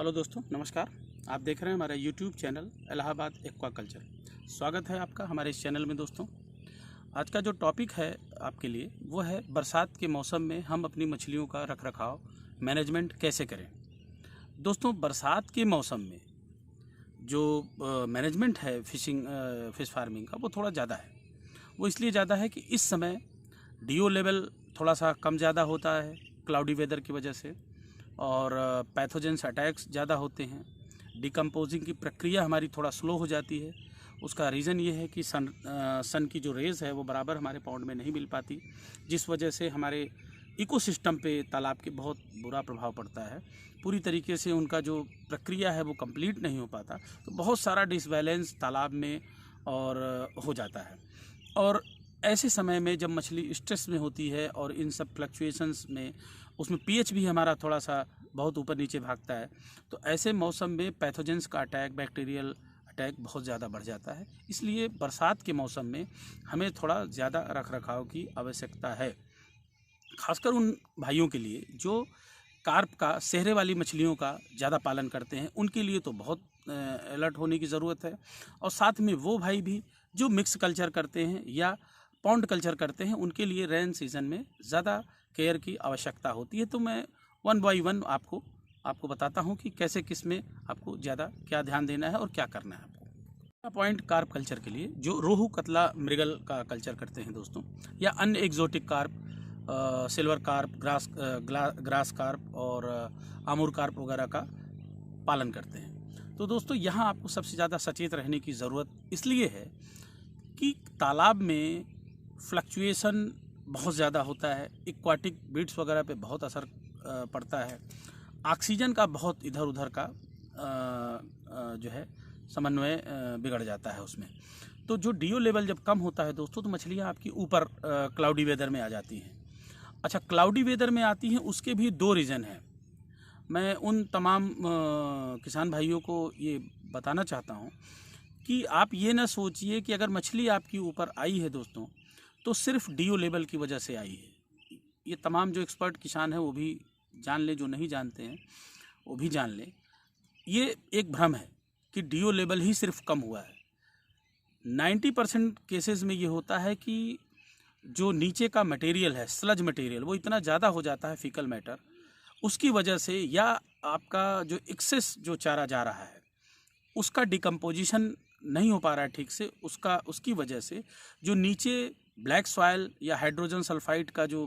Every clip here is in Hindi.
हेलो दोस्तों, नमस्कार। आप देख रहे हैं हमारा यूट्यूब चैनल इलाहाबाद एक्वाकल्चर। स्वागत है आपका हमारे इस चैनल में। दोस्तों, आज का जो टॉपिक है आपके लिए वो है बरसात के मौसम में हम अपनी मछलियों का रखरखाव मैनेजमेंट कैसे करें। दोस्तों, बरसात के मौसम में जो मैनेजमेंट है फिश फार्मिंग का वो थोड़ा ज़्यादा है। वो इसलिए ज़्यादा है कि इस समय डीओ लेवल थोड़ा सा कम ज़्यादा होता है क्लाउडी वेदर की वजह से, और पैथोजेंस अटैक्स ज़्यादा होते हैं। डिकम्पोजिंग की प्रक्रिया हमारी थोड़ा स्लो हो जाती है। उसका रीज़न ये है कि सन की जो रेज़ है वो बराबर हमारे पॉन्ड में नहीं मिल पाती, जिस वजह से हमारे इकोसिस्टम पे तालाब के बहुत बुरा प्रभाव पड़ता है। पूरी तरीके से उनका जो प्रक्रिया है वो कंप्लीट नहीं हो पाता, तो बहुत सारा डिसबैलेंस तालाब में और हो जाता है। और ऐसे समय में जब मछली स्ट्रेस में होती है और इन सब फ्लक्चुएशंस में उसमें पीएच भी हमारा थोड़ा सा बहुत ऊपर नीचे भागता है, तो ऐसे मौसम में पैथोजेंस का अटैक, बैक्टीरियल अटैक बहुत ज़्यादा बढ़ जाता है। इसलिए बरसात के मौसम में हमें थोड़ा ज़्यादा रखरखाव की आवश्यकता है, खासकर उन भाइयों के लिए जो कार्प का, सेहरे वाली मछलियों का ज़्यादा पालन करते हैं। उनके लिए तो बहुत अलर्ट होने की ज़रूरत है। और साथ में वो भाई भी जो मिक्स कल्चर करते हैं या पॉन्ड कल्चर करते हैं, उनके लिए रेन सीज़न में ज़्यादा केयर की आवश्यकता होती है। तो मैं वन बाई वन आपको बताता हूँ कि कैसे किस में आपको ज़्यादा क्या ध्यान देना है और क्या करना है आपको। पहला पॉइंट कार्प कल्चर के लिए, जो रोहू, कतला, मृगल का कल्चर करते हैं दोस्तों, या अन्य exotic carp, silver carp, grass carp और आमूर कार्प वगैरह का पालन करते हैं। तो दोस्तों, यहाँ आपको सबसे ज़्यादा सचेत रहने की ज़रूरत इसलिए है कि तालाब में फ्लक्चुएशन बहुत ज़्यादा होता है। एक्वाटिक बीट्स वगैरह पे बहुत असर पड़ता है। ऑक्सीजन का बहुत इधर उधर का जो है समन्वय बिगड़ जाता है उसमें। तो जो डीओ लेवल जब कम होता है दोस्तों, तो मछलियाँ आपकी ऊपर क्लाउडी वेदर में आ जाती हैं। अच्छा, क्लाउडी वेदर में आती हैं, उसके भी दो रीज़न हैं। मैं उन तमाम किसान भाइयों को ये बताना चाहता हूँ कि आप ये ना सोचिए कि अगर मछली आपकी ऊपर आई है दोस्तों, तो सिर्फ डीओ लेवल की वजह से आई है। ये तमाम जो एक्सपर्ट किसान हैं वो भी जान लें, जो नहीं जानते हैं वो भी जान लें। ये एक भ्रम है कि डीओ लेवल ही सिर्फ कम हुआ है। 90% केसेस में ये होता है कि जो नीचे का मटेरियल है, स्लज मटेरियल, वो इतना ज़्यादा हो जाता है, फीकल मैटर, उसकी वजह से, या आपका जो एक्सेस जो चारा जा रहा है उसका डिकम्पोजिशन नहीं हो पा रहा है ठीक से, उसकी वजह से जो नीचे ब्लैक सॉयल या हाइड्रोजन सल्फाइड का जो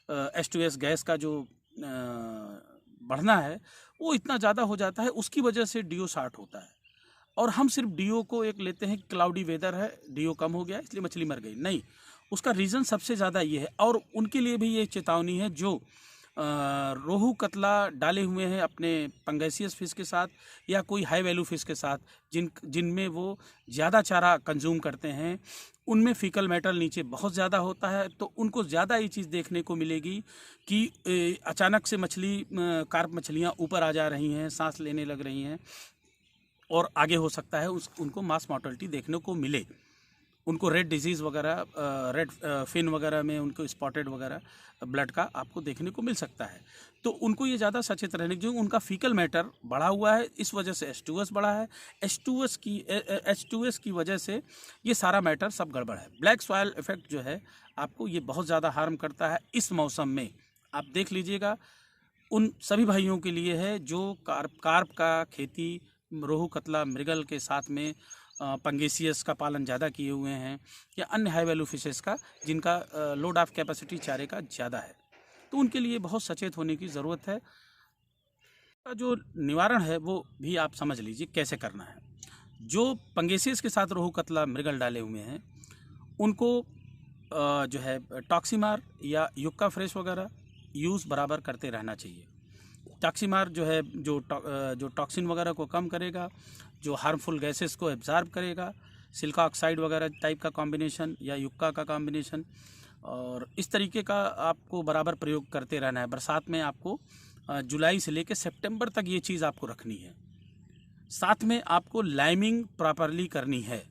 H2S गैस का जो बढ़ना है वो इतना ज़्यादा हो जाता है, उसकी वजह से डीओ शार्ट होता है। और हम सिर्फ डीओ को एक लेते हैं, क्लाउडी वेदर है, डीओ कम हो गया इसलिए मछली मर गई। नहीं, उसका रीज़न सबसे ज़्यादा ये है। और उनके लिए भी ये चेतावनी है जो रोहू, कतला डाले हुए हैं अपने पंगेसियस फिश के साथ या कोई हाई वैल्यू फिश के साथ, जिनमें वो ज़्यादा चारा कंज्यूम करते हैं, उनमें फीकल मैटर नीचे बहुत ज़्यादा होता है। तो उनको ज़्यादा ये चीज़ देखने को मिलेगी कि अचानक से कार्प मछलियाँ ऊपर आ जा रही हैं, सांस लेने लग रही हैं, और आगे हो सकता है उनको मास मॉर्टेलिटी देखने को मिले। उनको रेड डिजीज़ वगैरह, रेड फिन वगैरह में उनको स्पॉटेड वगैरह ब्लड का आपको देखने को मिल सकता है। तो उनको ये ज़्यादा सचेत रहने की, जो उनका फीकल मैटर बढ़ा हुआ है, इस वजह से H2S बढ़ा है। H2S की वजह से ये सारा मैटर सब गड़बड़ है। ब्लैक सॉयल इफेक्ट जो है आपको ये बहुत ज़्यादा हार्म करता है इस मौसम में। आप देख लीजिएगा, उन सभी भाइयों के लिए है जो कार्प का खेती रोहू, कतला, मृगल के साथ में पंगेसियस का पालन ज़्यादा किए हुए हैं, या अन्य हाई वैल्यू फिशेस का जिनका लोड ऑफ कैपेसिटी चारे का ज़्यादा है, तो उनके लिए बहुत सचेत होने की ज़रूरत है। का जो निवारण है वो भी आप समझ लीजिए कैसे करना है। जो पंगेसियस के साथ रोहू, कतला, मृगल डाले हुए हैं, उनको जो है टॉक्सीमार या युक्का फ्रेश वगैरह यूज़ बराबर करते रहना चाहिए। टॉक्सीमार जो है जो टॉक्सिन वगैरह को कम करेगा, जो हार्मफुल गैसेस को एब्जॉर्ब करेगा, सिलिका ऑक्साइड वगैरह टाइप का कॉम्बिनेशन या युक्का का कॉम्बिनेशन, और इस तरीके का आपको बराबर प्रयोग करते रहना है। बरसात में आपको जुलाई से लेकर सितंबर तक ये चीज़ आपको रखनी है। साथ में आपको लाइमिंग प्रॉपरली करनी है।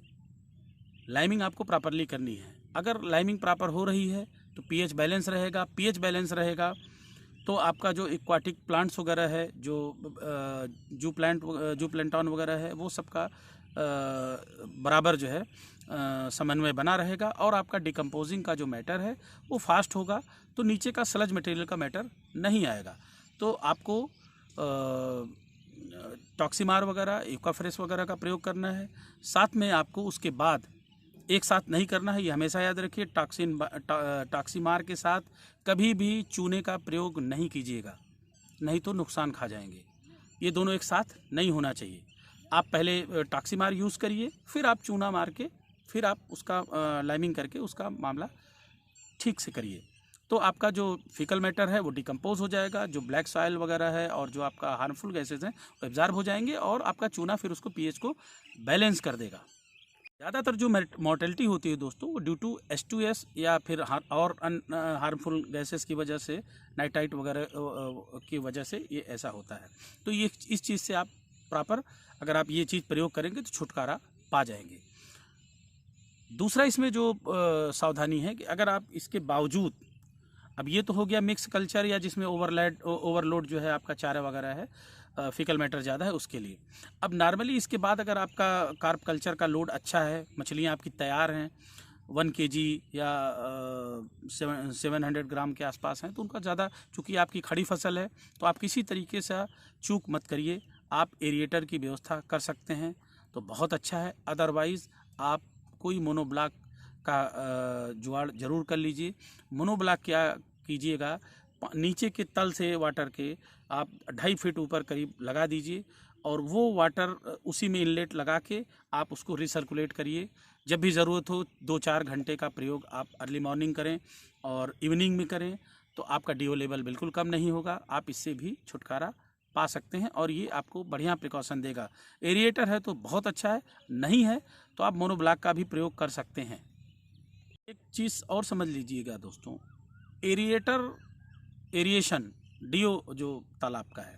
लाइमिंग आपको प्रॉपरली करनी है। अगर लाइमिंग प्रॉपर हो रही है तो पीएच बैलेंस रहेगा। पीएच बैलेंस रहेगा तो आपका जो एक्वाटिक प्लांट्स वगैरह है, जो जू प्लांटन वगैरह है, वो सबका बराबर जो है समन्वय बना रहेगा और आपका डिकम्पोजिंग का जो मैटर है वो फास्ट होगा, तो नीचे का स्लज मटेरियल का मैटर नहीं आएगा। तो आपको टॉक्सीमार वगैरह, एक्वाफ्रेश वगैरह का प्रयोग करना है। साथ में आपको उसके बाद एक साथ नहीं करना है, ये हमेशा याद रखिए। टॉक्सीमार के साथ कभी भी चूने का प्रयोग नहीं कीजिएगा, नहीं तो नुकसान खा जाएंगे। ये दोनों एक साथ नहीं होना चाहिए। आप पहले टॉक्सीमार यूज़ करिए, फिर आप चूना मार के फिर आप उसका लाइमिंग करके उसका मामला ठीक से करिए। तो आपका जो फीकल मैटर है वो डिकम्पोज हो जाएगा, जो ब्लैक सॉइल वगैरह है और जो आपका हार्मफुल गैसेज हैं वो एब्जॉर्ब हो जाएंगे और आपका चूना फिर उसको पीएच को बैलेंस कर देगा। ज़्यादातर जो मोर्टेलिटी होती है दोस्तों, वो ड्यू टू H2S या फिर और हार्मफुल गैसेस की वजह से, नाइट्राइट वगैरह की वजह से ये ऐसा होता है। तो ये इस चीज़ से आप प्रॉपर अगर आप ये चीज़ प्रयोग करेंगे तो छुटकारा पा जाएंगे। दूसरा इसमें जो सावधानी है कि अगर आप इसके बावजूद, अब ये तो हो गया मिक्स कल्चर या जिसमें ओवरलोड जो है आपका चारा वगैरह है, फीकल मैटर ज़्यादा है उसके लिए। अब नॉर्मली इसके बाद अगर आपका कार्प कल्चर का लोड अच्छा है, मछलियाँ आपकी तैयार हैं, 1 kg या 700 ग्राम के आसपास हैं, तो उनका ज़्यादा, चूँकि आपकी खड़ी फसल है तो आप किसी तरीके से चूक मत करिए। आप एरिएटर की व्यवस्था कर सकते हैं तो बहुत अच्छा है। अदरवाइज़ आप कोई मोनोब्लॉक का जुगाड़ ज़रूर कर लीजिए। मोनोब्लॉक क्या कीजिएगा, नीचे के तल से वाटर के आप 2.5 फीट ऊपर करीब लगा दीजिए और वो वाटर उसी में इनलेट लगा के आप उसको रिसर्कुलेट करिए। जब भी ज़रूरत हो 2-4 घंटे का प्रयोग आप अर्ली मॉर्निंग करें और इवनिंग में करें, तो आपका DO लेवल बिल्कुल कम नहीं होगा। आप इससे भी छुटकारा पा सकते हैं और ये आपको बढ़िया प्रिकॉशन देगा। एरिएटर है तो बहुत अच्छा है, नहीं है तो आप मोनोब्लॉक का भी प्रयोग कर सकते हैं। एक चीज़ और समझ लीजिएगा दोस्तों, एरिएशन DO जो तालाब का है,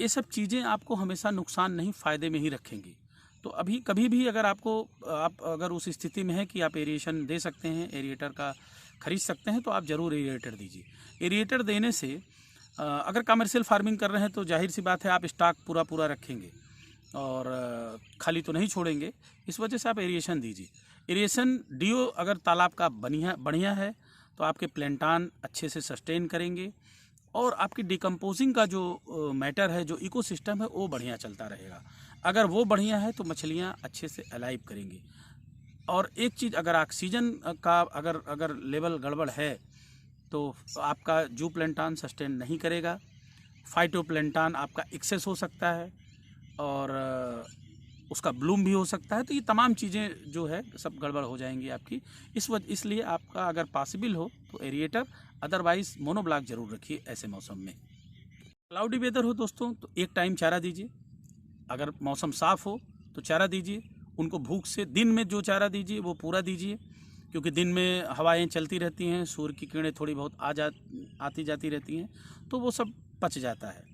ये सब चीज़ें आपको हमेशा नुकसान नहीं, फ़ायदे में ही रखेंगी। तो अभी कभी भी अगर आप अगर उस स्थिति में है कि आप एरिएशन दे सकते हैं, एरिएटर का खरीद सकते हैं, तो आप ज़रूर एरिएटर दीजिए। एरिएटर देने से अगर कमर्शियल फार्मिंग कर रहे हैं तो जाहिर सी बात है आप स्टॉक पूरा रखेंगे और खाली तो नहीं छोड़ेंगे, इस वजह से आप एरिएशन दीजिए। एरिएशन DO अगर तालाब का बढ़िया है तो आपके प्लेंटान अच्छे से सस्टेन करेंगे और आपकी डिकम्पोजिंग का जो मैटर है, जो इकोसिस्टम है, वो बढ़िया चलता रहेगा। अगर वो बढ़िया है तो मछलियाँ अच्छे से अलाइव करेंगी। और एक चीज़, अगर ऑक्सीजन का अगर लेवल गड़बड़ है तो आपका जू प्लेंटान सस्टेन नहीं करेगा, फाइटोप्लेंटान आपका एक्सेस हो सकता है और उसका ब्लूम भी हो सकता है। तो ये तमाम चीज़ें जो है सब गड़बड़ हो जाएंगी आपकी। इसलिए आपका अगर पॉसिबल हो तो एरिएटर, अदरवाइज़ मोनोब्लॉक ज़रूर रखिए ऐसे मौसम में। क्लाउडी वेदर हो दोस्तों तो एक टाइम चारा दीजिए, अगर मौसम साफ़ हो तो चारा दीजिए। उनको भूख से दिन में जो चारा दीजिए वो पूरा दीजिए, क्योंकि दिन में हवाएं चलती रहती हैं, सूर्य की किरणें थोड़ी बहुत आती जाती रहती हैं, तो वो सब पच जाता है।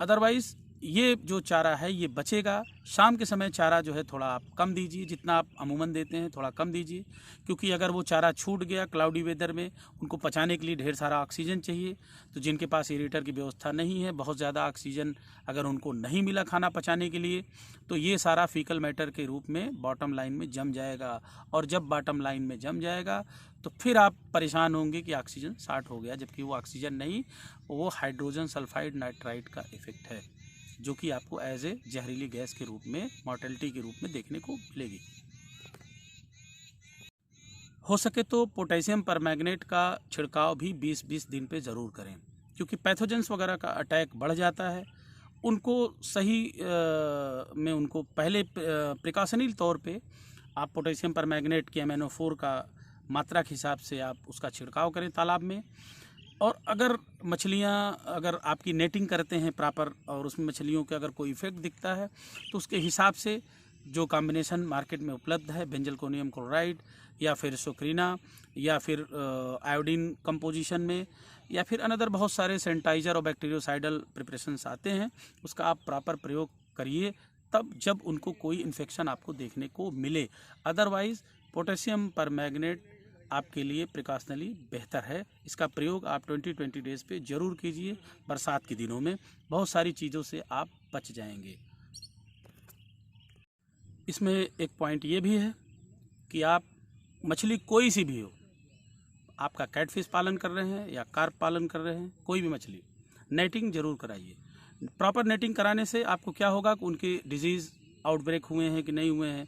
अदरवाइज़ ये जो चारा है ये बचेगा। शाम के समय चारा जो है थोड़ा आप कम दीजिए, जितना आप अमूमन देते हैं थोड़ा कम दीजिए, क्योंकि अगर वो चारा छूट गया क्लाउडी वेदर में, उनको पचाने के लिए ढेर सारा ऑक्सीजन चाहिए। तो जिनके पास एरिएटर की व्यवस्था नहीं है, बहुत ज़्यादा ऑक्सीजन अगर उनको नहीं मिला खाना पचाने के लिए, तो ये सारा फीकल मैटर के रूप में बॉटम लाइन में जम जाएगा। और जब बॉटम लाइन में जम जाएगा तो फिर आप परेशान होंगे कि ऑक्सीजन शॉर्ट हो गया, जबकि वो ऑक्सीजन नहीं, वो हाइड्रोजन सल्फाइड नाइट्राइट का इफेक्ट है, जो कि आपको एज ए जहरीली गैस के रूप में, मॉर्टेलिटी के रूप में देखने को मिलेगी। हो सके तो पोटेशियम परमैंगनेट का छिड़काव भी 20-20 दिन पे ज़रूर करें, क्योंकि पैथोजेंस वगैरह का अटैक बढ़ जाता है। उनको सही में उनको पहले प्रिकॉशनरी तौर पे आप पोटेशियम परमैंगनेट की MnO4 का मात्रा के हिसाब से आप उसका छिड़काव करें तालाब में। और अगर मछलियाँ, अगर आपकी नेटिंग करते हैं प्रॉपर और उसमें मछलियों के अगर कोई इफेक्ट दिखता है तो उसके हिसाब से जो कॉम्बिनेशन मार्केट में उपलब्ध है, बेंजलकोनियम क्लोराइड या फिर सोक्रीना या फिर आयोडीन कंपोजिशन में, या फिर अनदर बहुत सारे सैनिटाइज़र और बैक्टीरियोसाइडल प्रिपरेशंस आते हैं, उसका आप प्रॉपर प्रयोग करिए तब जब उनको कोई इन्फेक्शन आपको देखने को मिले। अदरवाइज़ पोटेशियम परमैंगनेट आपके लिए प्रिकॉशनली बेहतर है। इसका प्रयोग आप 20-20 डेज पे ज़रूर कीजिए। बरसात के दिनों में बहुत सारी चीज़ों से आप बच जाएंगे। इसमें एक पॉइंट ये भी है कि आप मछली कोई सी भी हो, आपका कैटफिश पालन कर रहे हैं या कार्प पालन कर रहे हैं, कोई भी मछली, नेटिंग ज़रूर कराइए। प्रॉपर नेटिंग कराने से आपको क्या होगा कि उनके डिजीज़ आउटब्रेक हुए हैं कि नहीं हुए हैं,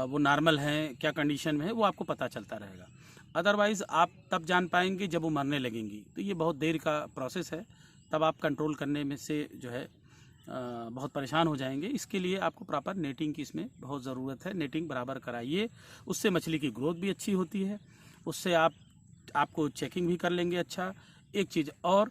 वो नॉर्मल हैं, क्या कंडीशन में है, वो आपको पता चलता रहेगा। अदरवाइज़ आप तब जान पाएंगे जब वो मरने लगेंगी, तो ये बहुत देर का प्रोसेस है। तब आप कंट्रोल करने में से जो है बहुत परेशान हो जाएंगे। इसके लिए आपको प्रॉपर नेटिंग की इसमें बहुत ज़रूरत है। नेटिंग बराबर कराइए, उससे मछली की ग्रोथ भी अच्छी होती है, उससे आपको चेकिंग भी कर लेंगे। अच्छा, एक चीज़ और,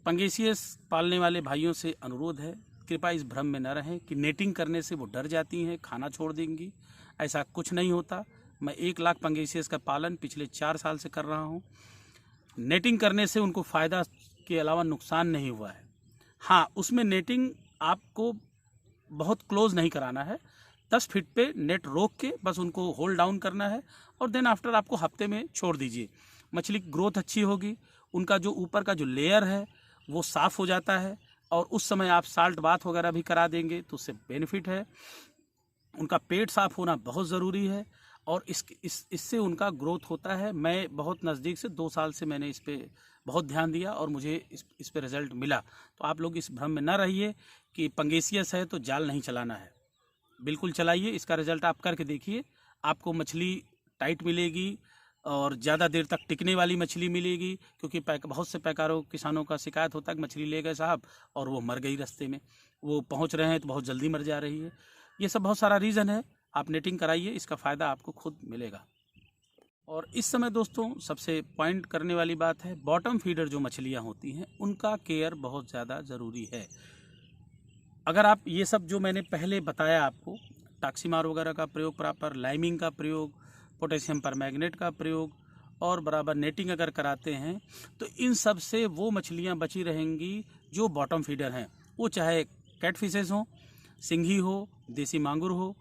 पंगेसियस पालने वाले भाइयों से अनुरोध है, कृपया इस भ्रम में न रहें कि नेटिंग करने से वो डर जाती हैं, खाना छोड़ देंगी। ऐसा कुछ नहीं होता। मैं 1 लाख पंगेसियस का पालन पिछले 4 साल से कर रहा हूँ। नेटिंग करने से उनको फ़ायदा के अलावा नुकसान नहीं हुआ है। हाँ, उसमें नेटिंग आपको बहुत क्लोज नहीं कराना है। 10 फीट पे नेट रोक के बस उनको होल्ड डाउन करना है और देन आफ्टर आपको हफ्ते में छोड़ दीजिए। मछली की ग्रोथ अच्छी होगी, उनका जो ऊपर का जो लेयर है वो साफ़ हो जाता है, और उस समय आप साल्ट बाथ वगैरह भी करा देंगे तो उससे बेनिफिट है। उनका पेट साफ़ होना बहुत ज़रूरी है और इससे उनका ग्रोथ होता है। मैं बहुत नज़दीक से 2 साल से मैंने इस पर बहुत ध्यान दिया और मुझे इस पे रिज़ल्ट मिला। तो आप लोग इस भ्रम में ना रहिए कि पंगेसियस है तो जाल नहीं चलाना है। बिल्कुल चलाइए, इसका रिज़ल्ट आप करके देखिए। आपको मछली टाइट मिलेगी और ज़्यादा देर तक टिकने वाली मछली मिलेगी, क्योंकि बहुत से पैकारों किसानों का शिकायत होता है कि मछली ले गए साहब और वो मर गई रास्ते में, वो पहुंच रहे हैं तो बहुत जल्दी मर जा रही है। ये सब बहुत सारा रीज़न है। आप नेटिंग कराइए, इसका फ़ायदा आपको खुद मिलेगा। और इस समय दोस्तों सबसे पॉइंट करने वाली बात है, बॉटम फीडर जो मछलियाँ होती हैं उनका केयर बहुत ज़्यादा ज़रूरी है। अगर आप ये सब जो मैंने पहले बताया आपको, टॉक्सीमार वगैरह का प्रयोग, प्रॉपर लाइमिंग का प्रयोग, पोटेशियम परमैंगनेट का प्रयोग और बराबर नेटिंग अगर कराते हैं तो इन सब से वो मछलियां बची रहेंगी जो बॉटम फीडर हैं। वो चाहे कैटफिशेस हो, सिंघी हो, देसी मांगुर हो,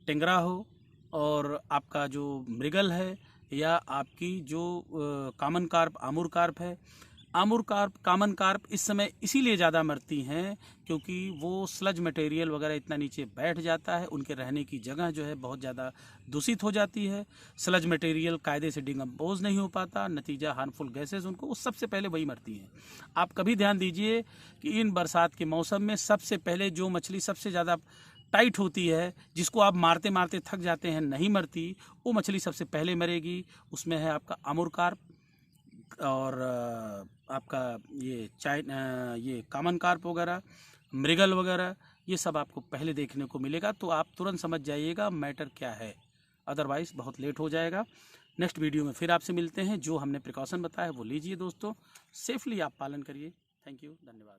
टेंगरा हो, और आपका जो मृगल है, या आपकी जो कॉमन कार्प, आमूर कार्प है। आमूर कार्प, कॉमन कार्प इस समय इसीलिए ज़्यादा मरती हैं क्योंकि वो स्लज मटेरियल वगैरह इतना नीचे बैठ जाता है, उनके रहने की जगह जो है बहुत ज़्यादा दूषित हो जाती है। स्लज मटेरियल कायदे से डिकम्पोज नहीं हो पाता, नतीजा हार्मफुल गैसेस उनको, उस सबसे पहले वही मरती हैं। आप कभी ध्यान दीजिए कि इन बरसात के मौसम में सबसे पहले जो मछली सबसे ज़्यादा टाइट होती है, जिसको आप मारते मारते थक जाते हैं, नहीं मरती, वो मछली सबसे पहले मरेगी। उसमें है आपका आमूर कार्प और आपका ये कॉमन कार्प वगैरह, मृगल वगैरह, ये सब आपको पहले देखने को मिलेगा। तो आप तुरंत समझ जाइएगा मैटर क्या है, अदरवाइज़ बहुत लेट हो जाएगा। नेक्स्ट वीडियो में फिर आपसे मिलते हैं। जो हमने प्रिकॉशन बताया वो लीजिए दोस्तों, सेफली आप पालन करिए। थैंक यू, धन्यवाद।